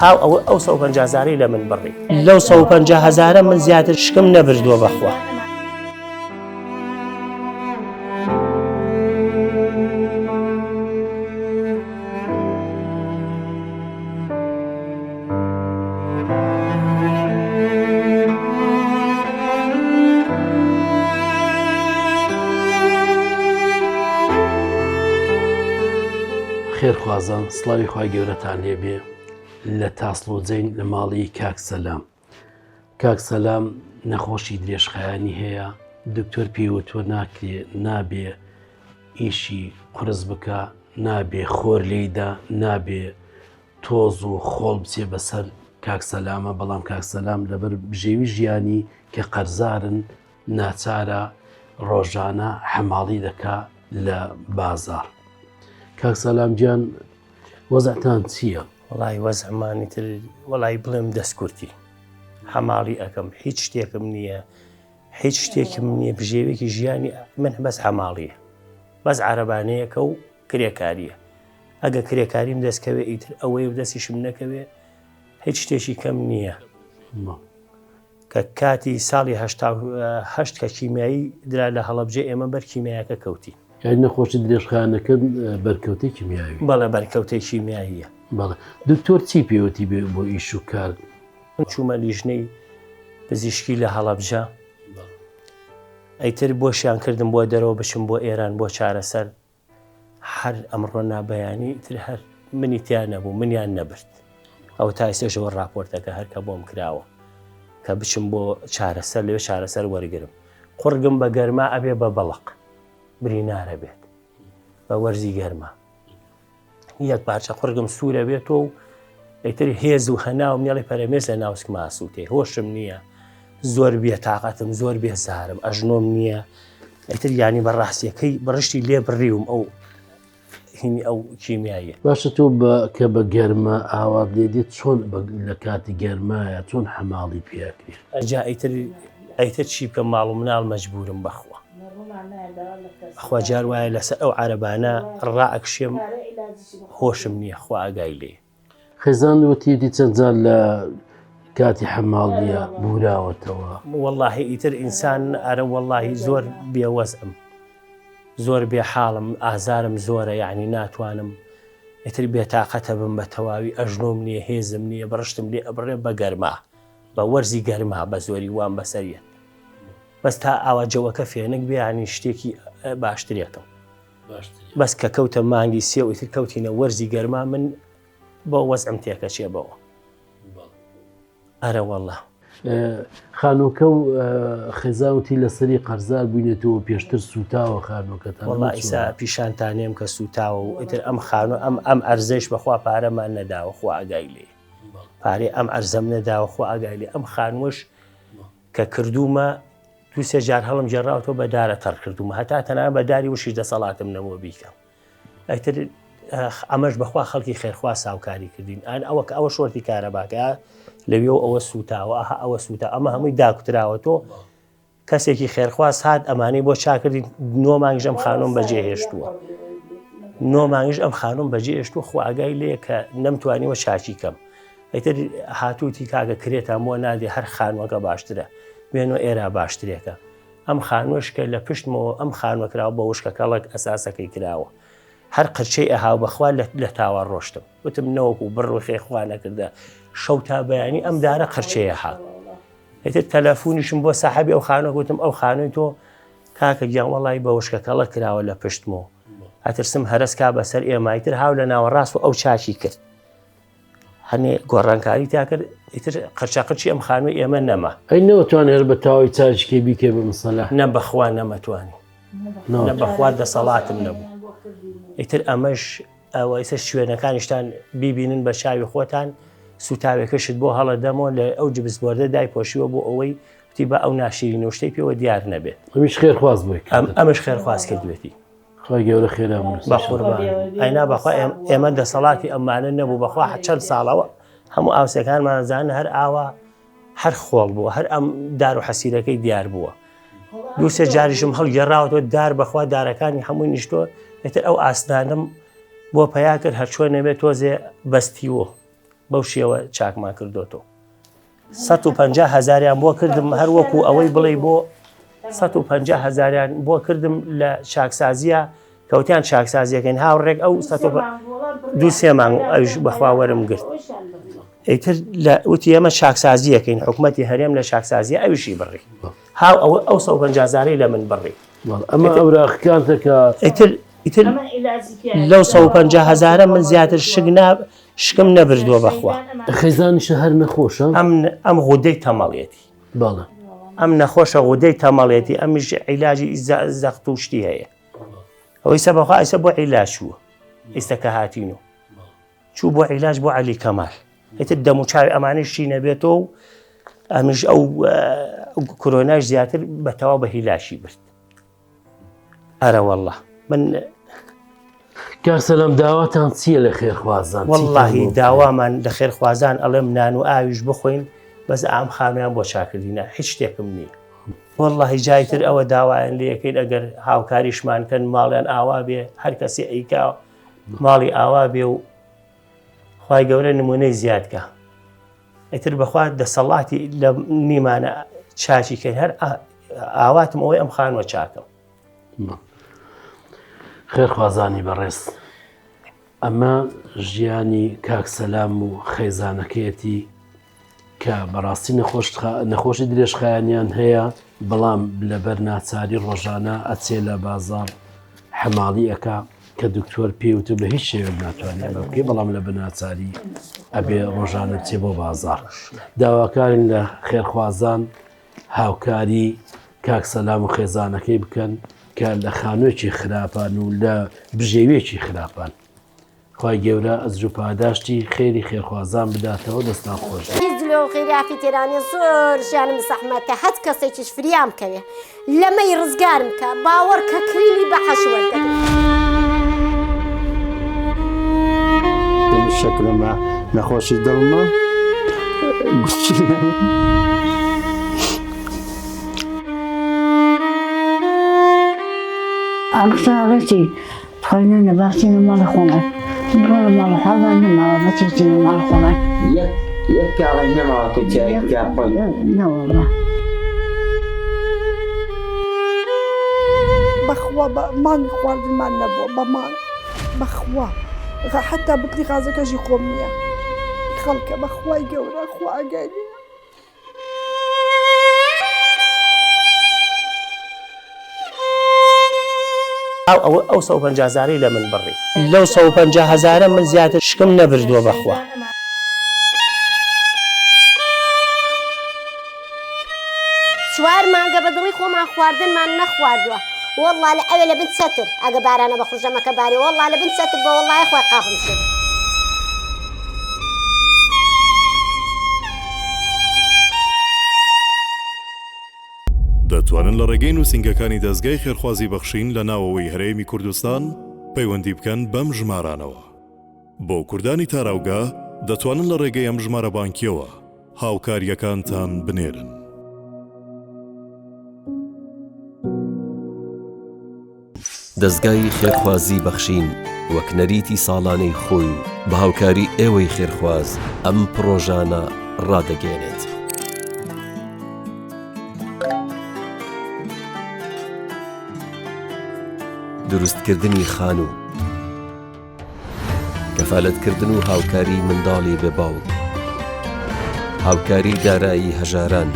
ئەو 150,000 لە من بڕی لەو 150,000 من زیاتر شکم نەبردووە بەخوا. خێرخوازان سڵاوی خوای گەورەتان لێبێ لە تاسڵۆجەین لە ماڵی کاک سەلام. کاک سەلام نەخۆشی درێژخایانی هەیە، دکتۆر پێوتوە نابێ ئیشی قرس بکە، نابێ خۆر لێیدا، نابێ تۆز و خۆڵ بچێ بەسەر کاک سەلامە. بەڵام کاک سەلام لەبەر بژێوی ژیانی کە قەرزارن ناچارە ڕۆژانە حەماڵی دەکا لە بازار. کاک سەلام گیان وەزعتان چییە؟ وڵی وەزعمانی تر وڵی بڵێم دەستکورتی حەماڵی ئەەکەم، هیچ شتێکم نییە، هیچ شتێکم نییە. بژێوێکی ژیانی من بەس حەماڵیە، بەس عەرەبانەیەکە و کرێکاریە. ئەگە کرێکاریم دەستکەوێ ئیتر ئەوەی و دەستیشم نەکەوێ هیچ شتێکی کەم نییە. کە کاتی ساڵی 1970 کە کیمیایی درا لە هەڵەبجێ ئێمە بەر کیمیاکە کەوتی. یاری نەخۆشی درێژخانەکە بەرکەوتەی کیمیاوی؟ بەڵێ بەرکەوتەی کیمیاییە. بەڵێ دکتۆر چی پێوەتی بێ بۆ ئیش و کار؟ چوومە لیژنەی پزیشکی لە هەڵەبجە، ئەیتر بۆشیان کردم بۆ دەرەوە بچم بۆ ئێران بۆ چارەسەر. هەر ئەمڕۆ نابەیانی تر هەر منی تیان نەبوو، منیان نەبرد. ئەو تا ئێستێژەوە راپۆرتەکە هەرکە بۆم کراوە کە بچم بۆ چارەسەر، لەوێ چارەسەر وەرگرم. قورگم بە گەرما ئەبێ بە بەڵق برینارە بێت بە وەرزی گەرما. یەک پارچە قورگم سوورە بێتەوە و ئەیتر هێز و هەناو مێڵی پەرەمێز لە ناوسکم ئاسووتێ. هۆشم نییە، زۆر بێتاقەتم، زۆر بێزارم، ئەژنۆم نییە. ئەیتر یانی بەڕاستیەکەی بڕشتی لێ بڕیوم ئەو هینی ئەو کیمیاییە. باشە تۆ کە بە گەرمە ئاوات لێ دێت چۆن لە کاتی گەرمایە چۆن حەماڵی پێکرێت؟ ئەجا ئەیتر چی بکەم، ماڵ و مناڵ مەجبورم بەخوا. خوا جار وایە لەسەر ئەو عەرەبانە ڕائەکشێم، هۆشم نییە، خوا ئاگای لێ. خێزان وتیدی چەند جار لە کاتی حەماڵیە بوراوەتەوە؟ وەڵڵاهی ئیتر ئینسان ئەرە وەڵڵاهی زۆر بێوەزعم، زۆر بێ حاڵم، ئازارم زۆرە، یعنی ناتوانم ئیتر بێتاقەتە بم بە تەواوی. ئەژنۆم نییە، هێزم نییە، بڕشتم لێ ئەبڕێ بە گەرما، بە وەرزی گەرما بە زۆری وان بەسەریە. بەس تا ئاواجەوەکە فێنک بیانی شتێکی باشترێتەوە. بەس کە کەوتە مانگی سێ و ئیتر کەوتینە وەرزی گەرما، من بۆ وەزعم تێکەچێ بەوە. ئەرە وەڵڵا خانووکە و خێزاوتی لەسەری قەرزار بووینێتەوە پێشتر سوتاوە خانووکەتان؟ وەڵڵا ئیسا پیشانتانێم کە سوتاوە و ئیتر ئەم خانوو ئەم ئەرزەش بەخوا پارەمان نەداوە، خوا ئاگای لێ. پارەی ئەم ئەرزەم نەداوە، خوا ئاگای لێ. ئەم خانووەش کە کردومە دوو سێ جار هەڵم جێڕاوەوە بە دارە تەڕ کردومە، هەتا تەنانەت بە داری وشی دەسەڵاتم نەبووە بیکەم. ئەیتر ئەمەش بەخوا خەڵکی خێرخوا ساوکاری کردین. ئەوە کە ئەوە شۆرتی کارەباکە لەوێ ئەوە سوتاوە، ئەوە سوتا، ئەمە هەمووی داکوتراوەتەوە. کەسێکی خێرخوا سات ئەمانەی بۆ چاکردین. 9 مانگیش ئەم خانووم بەجێ هێشتووە، 9 مانگیش ئەم خانووم بەجێ هێشتووە. خوا ئاگای لێ کە نەمتوانیوە چاکی کەم. ئەیتر هاتووتی کاگە کرێتان بۆ نادێ، هەر خانووەکە باشترە، بێنەوە ئێرە باشترێکە. ئەم خانووەشکە لە پشتمەوە ئەم خانووە کراوە بە وشکەکەڵک ئەساسەکەی کراوە. هەر قرچەی ئەهاو بەخوا لە تاوە ڕۆشتم، وتم نەوەکو بڕ خێخوا نەکردە شەو تا بەیانی ئەم دارە قرچەیە ها. ئیتر تەلەفۆنیشم بۆ ساحەبی ئەو خانووە گوتم ئەو خانووی تۆ کاکە گیان وەڵی بە وشکەکەڵە کراوە لە پشتمەوە، ئەترسم هەرسکا بەسەر ئێمایتر هاو لە ناوەڕاست و ئەو چاکی کرد. هەنێ گۆڕانکاری تا کرد. ئیتر قرچاقرچی ئەم خانووی ئێمە نەما. ئەی نەوەتوانێت هەر بە تاوای چاچکێ بیکێ بە مەسەلا؟ نە بەخوا نەمەتوانی، نە بەخوا دەسەڵاتم نەبوو. ئیتر ئەمەش ئەوە ئیسە شوێنەکانیشتان بیبینن بە چاوی خۆتان، سوتاوێکەشت بۆ هەڵە دەمەوە لە ئەو جبسبۆردە دایپۆشیوە بۆ ئەوەی وتی بە ئەو ناشرینە و شتەی پێوە دیار نەبێت. ئەمیش خێرخواز بووی، ئەمەش خێرخواز کردوێتی. خی گەورە خێرا بە قوربان. ئەینا بەخوا ئێمە دەسەڵاتی ئەمانە نەبوو، بەخوا چەند ساڵەوە هەموو ئاوسەکانمانزانە هەر ئاوا هەر خۆڵ بووە، هەر ئەم دار و حەسیرەکەی دیار بووە. دوو سێ جاریشم هەڵگەڕاوەوە دار بەخوا دارەکانی هەمووی نیشتۆ. ئێتر ئەو ئاسنانم بۆ پیا کرد هەرچۆ نەبێت تۆزێ بەستیوە بەو شێوە چاکمان کردوتەوە 150,000 بۆ کردم هەر وەکو ئەوەی بڵێ بۆ 150,000 بۆ کردم لە چاکسازیە کەوتیان چاکسازیەکەین هاوڕێک ئەو 2-3 مانگ ئەوش بەخوا وەرم گرت ئیتر لە وتی ئێمە چاکسازیەکەین حکوومەتی هەرێم لە چاکسازیە ئەوشی بڕی هاو ئەو 150,000 لە من بڕی ئەمە ئەوراقەکانتەکە ئیتر لەو 150,000 من زیاتر شکم نەبردووە بەخوا خەیزانیشە هەر نەخۆشە ئەم غودەی تەمەڵێتی بەڵێ ئەم نەخۆشە غودەی تەمەڵێتی ئەمیش عیلاجی زەخت و شتی هەیە ئەوەی سەبەخوا ئەیسە بۆ عیلاج چووە ئێستا کە هاتین و چوو بۆ عیلاج بۆ عەلی کەمال ئیتر دەم و چاوی ئەمانەشی نەبێتەوە و ئەمیش ئەو کۆرۆناش زیاتر بەتەواو بە هیلاشی برد ئەرە وەڵڵا من کاکسەلام داواتان چییە لە خێرخوازان وەڵڵاهی داوامان لە خێرخوازان ئەڵێم نان و ئاویش بخۆین بەس ئام خانویان بۆ چاکردینە هیچ شتێکم نییە وەڵڵاهی جایتر ئەوە داوایان لێ یەکەین ئەگەر هاوکاریشمانکەن ماڵیان ئاوا بێ هەر کەسی ئەیکا ماڵی ئاوا بێ و خوای گەورە نمونەی زیادکە ئیتر بەخوا دەسەڵاتی لە نیمانە چاچیکەین هەر ئاواتم ئەوەی ئەم خانوە چاکەم خێرخوازانی بەڕێز ئەمە ژیانی کاکسەلام و خەیزانەکەیەتی کە بەڕاستی نەخۆشی درێژخایانیان هەیە بەڵام لەبەر ناچاری ڕۆژانە ئەچێ لە بازاڕ حەماڵی ئەکا کە دکتۆر پێوتو بە هیچ شێوێک ناتوانێت بە بکەی بەڵام لە بەناچاری ئەبێ ڕۆژانە بچێ بۆ بازاڕ داواکارین لە خێرخوازان هاوکاری کاکسەلام و خێزانەکەی بکەن کە لە خانوویەکی خراپان و لە بژێوێکی خراپان خوای گەورە ئەجر و پاداشتی خێری خێرخوازان بداتەوە دەستان خۆش لۆ خێرافی تێرانی زۆر ژیانم زەحمەتە هەت کەسێکیش فریام کەوێ لەمەی ڕزگارم کە باوەڕ کە کریلی بە حەشوەردە شکلمە نەخۆشی دڵمە ئەم ساڵەتی خۆینە نەباسیینە ماڵە خۆمە بۆڵە ماڵە حاڵان نەماوە بەچێتینە ماڵ خۆمە یەک کاڵی نەماوە کە چایکا خۆی نەوەڵە بەخوا مانگی خواردنمان نەبووە بەمان بەخوا حتا بکری غازەکەژی خۆم نییە خەڵکە بەخوای گەورە خوا ئەگەری ئەو 150,000 لە من بڕی لەو 150,000 من زیاتر شکم نەبردووە بەخوا چوار مانگە بە دڵی خۆمان خواردنمان نەخواردووە وەڵڵا لە ئەوێ لە بن چەتر ئەگە بارانە بە خوژەمەکە باری وەڵڵا لە بن چەتر بە وەڵڵای خۆی قاپم شد دەتوانن لە ڕێگەی نووسینگەکانی دەستگای خێرخوازی بەخشین لە ناوەوەی هەرێمی کوردستان پەیوەندی بکەن بەم ژمارانەوە بۆ کوردانی تاراوگا دەتوانن لە ڕێگەی ئەم ژمارە بانکیەوە هاوکاریەکانتان بنێرن دەستگای خێرخوازی بەخشین وەک نەریتی ساڵانەی خۆی و بە هاوکاری ئێوەی خێرخواز ئەم پرۆژانە ڕادەگەێنێت. دروستکردنی خانوو، کەفالەتکردن و هاوکاری منداڵی بێباوک، هاوکاری دارایی هەژاران،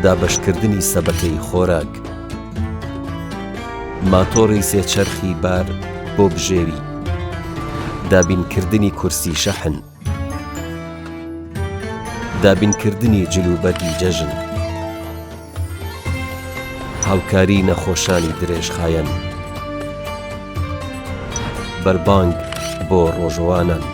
دابەشکردنی سەبەکەی خۆراک، ماتۆڕی سێچەرخی بار بۆ بژێوی، دابینکردنی کورسی شەحن، دابینکردنی جلوبەرگی جەژن، هاوکاری نەخۆشانی درێژخایەن، بەربانگ بۆ ڕۆژەوانان.